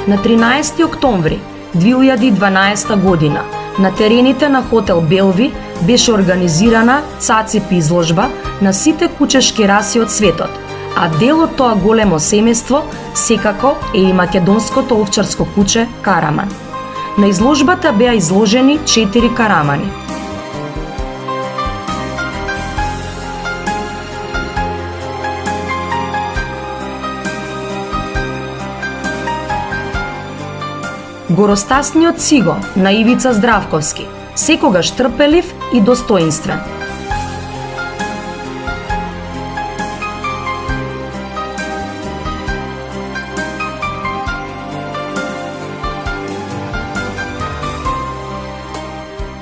На 13 октомври 2012 година на терените на хотел Белви беше организирана цаципи изложба на сите кучешки раси од светот, а дел од тоа големо семејство секако е и македонското овчарско куче Караман. На изложбата беа изложени 4 карамани. Горостасниот Сиго на Ивица Здравковски, секогаш трпелив и достоинствен.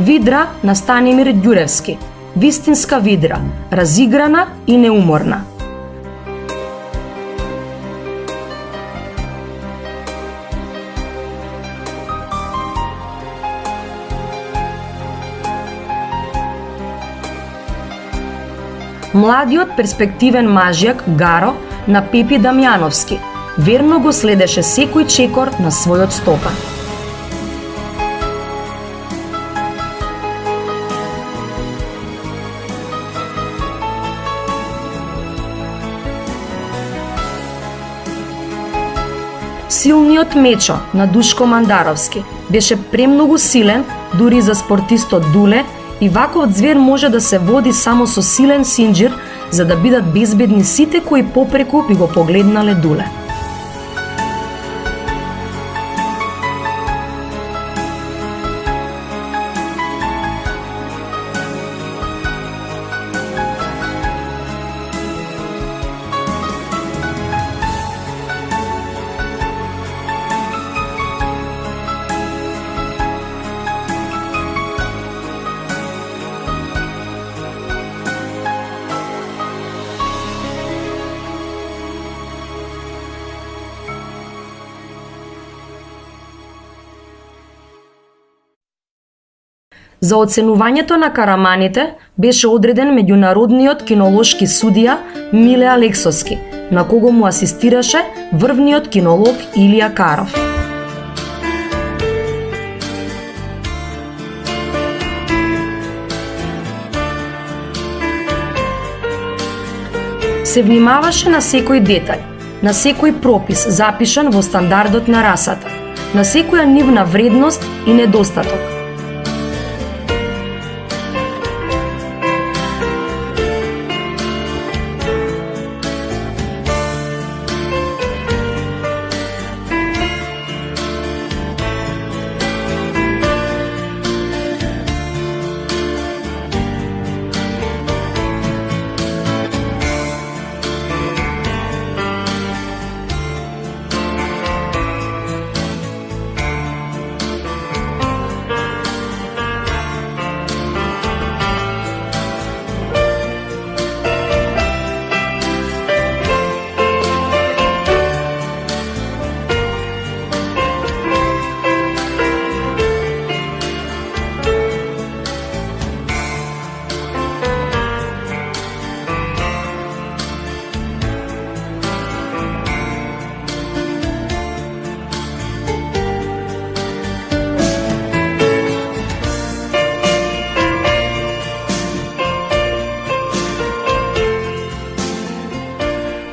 Видра на Станимир Ѓуревски, вистинска видра, разиграна и неуморна. Младиот перспективен мажјак Гаро на Пепи Дамјановски верно го следеше секој чекор на својот стопан. Силниот Мечо на Душко Мандаровски беше премногу силен дури за спортистот Дуле и ваков звер може да се води само со силен синџир за да бидат безбедни сите кои попреку би го погледнале Дуле. За оценувањето на караманите беше одреден меѓународниот кинолошки судија Миле Алексовски, на кого му асистираше врвниот кинолог Илија Каров. Се внимаваше на секој детај, на секој пропис запишан во стандардот на расата, на секоја нивна вредност и недостаток.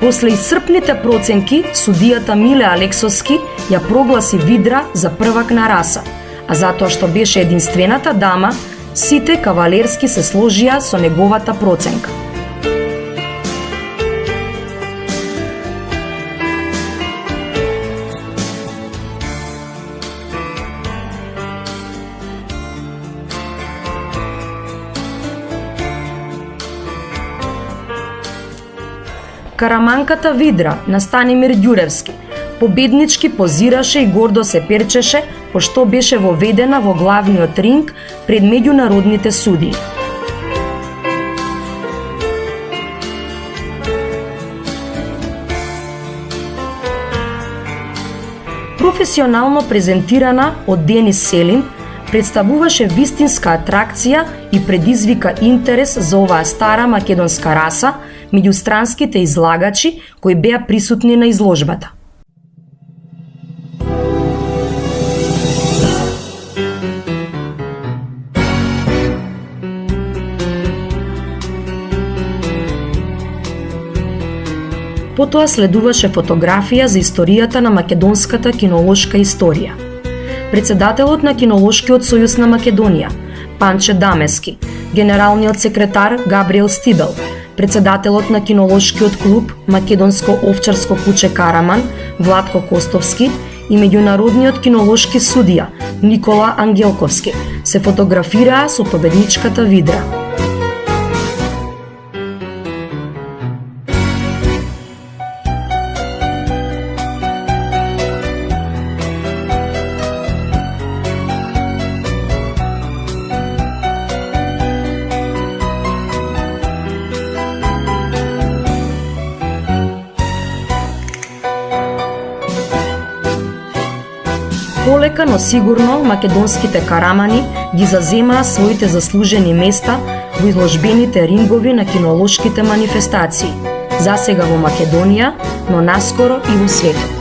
После исцрпните проценки, судијата Миле Алексовски ја прогласи видра за првак на раса, а затоа што беше единствената дама, сите кавалерски се сложија со неговата проценка. Караманката Видра на Станимир Ѓуревски победнички позираше и гордо се перчеше пошто беше воведена во главниот ринг пред меѓународните судии. Професионално презентирана од Денис Селин, представуваше вистинска атракција и предизвика интерес за оваа стара македонска раса меѓу странските излагачи кои беа присутни на изложбата. Потоа следуваше фотографија за историјата на македонската кинолошка историја. Председателот на Кинолошкиот сојуз на Македонија, Панче Дамески, генералниот секретар Габриел Стибел, председателот на Кинолошкиот клуб Македонско овчарско куче Караман, Владко Костовски и меѓународниот кинолошки судија Никола Ангелковски се фотографираа со победничката видра. Полека, но сигурно, македонските карамани ги заземаа своите заслужени места во изложбените рингови на кинолошките манифестации, засега во Македонија, но наскоро и во светот.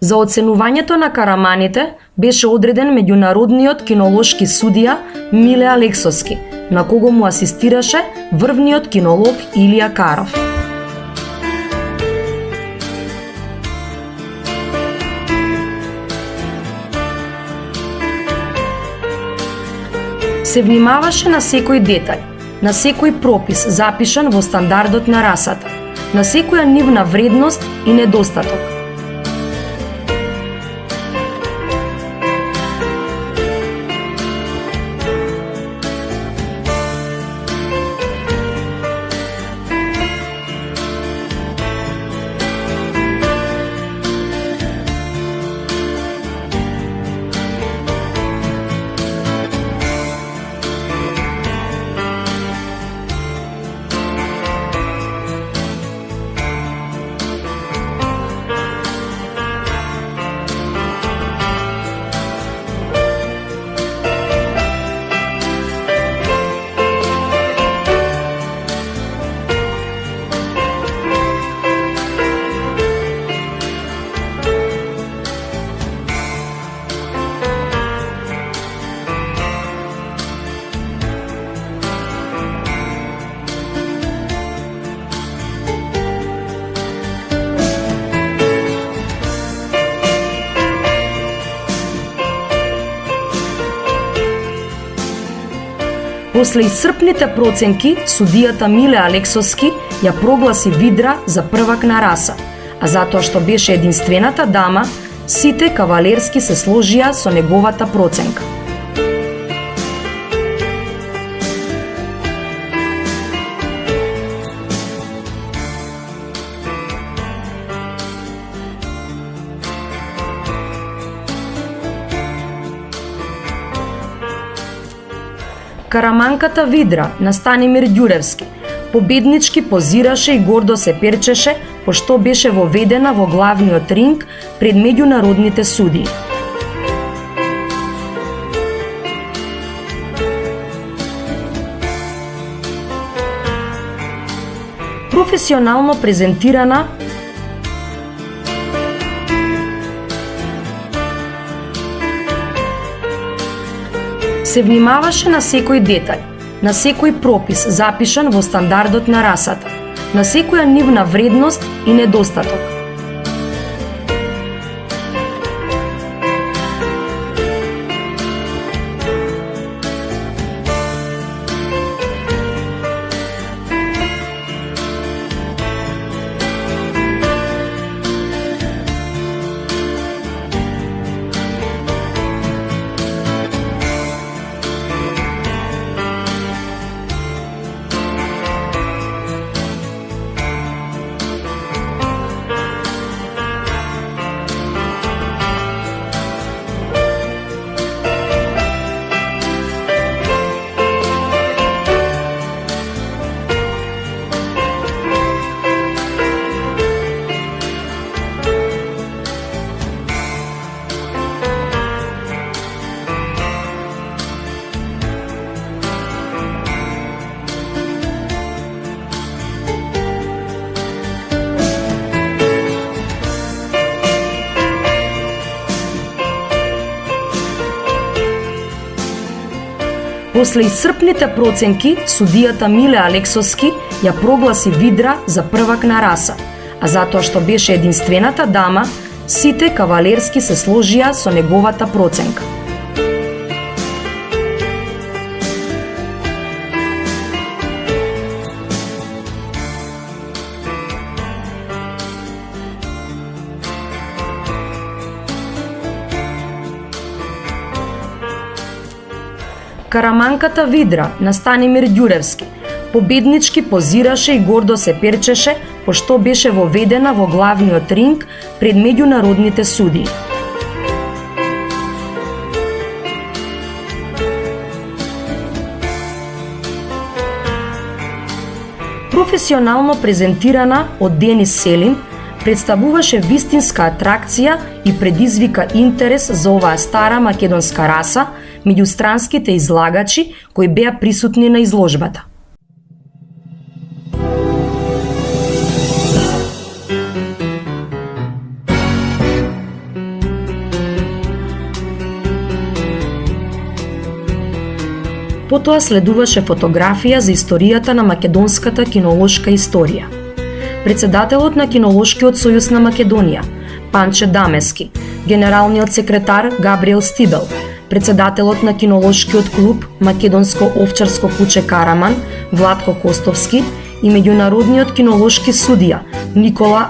За оценувањето на караманите беше одреден меѓународниот кинолошки судија Миле Алексовски, на кого му асистираше врвниот кинолог Илија Каров. Се внимаваше на секој детај, на секој пропис запишан во стандардот на расата, на секоја нивна вредност и недостаток. После исцрпните проценки, судијата Миле Алексовски ја прогласи видра за првак на раса, а затоа што беше единствената дама, сите кавалерски се сложија со неговата проценка. Караманката видра на Станимир Ѓуревски победнички позираше и гордо се перчеше, пошто беше воведена во главниот ринг пред меѓународните судии. Професионално презентирана се внимаваше на секој детај, на секој пропис запишан во стандардот на расата, на секоја нивна вредност и недостаток. После исцрпните проценки, судијата Миле Алексовски ја прогласи Видра за првак на раса, а затоа што беше единствената дама, сите кавалерски се сложија со неговата проценка. Караманката Видра на Станимир Ѓуревски победнички позираше и гордо се перчеше, пошто беше воведена во главниот ринг пред меѓународните судии. Професионално презентирана од Денис Селин, представуваше вистинска атракција и предизвика интерес за оваа стара македонска раса меѓу странските излагачи кои беа присутни на изложбата. Потоа следуваше фотографија за историјата на македонската кинолошка историја. Председателот на Кинолошкиот сојуз на Македонија, Панче Дамески, генералниот секретар Габриел Стибел, председателот на Кинолошкиот клуб Македонско овчарско куче Караман, Владко Костовски и меѓународниот кинолошки судија Никола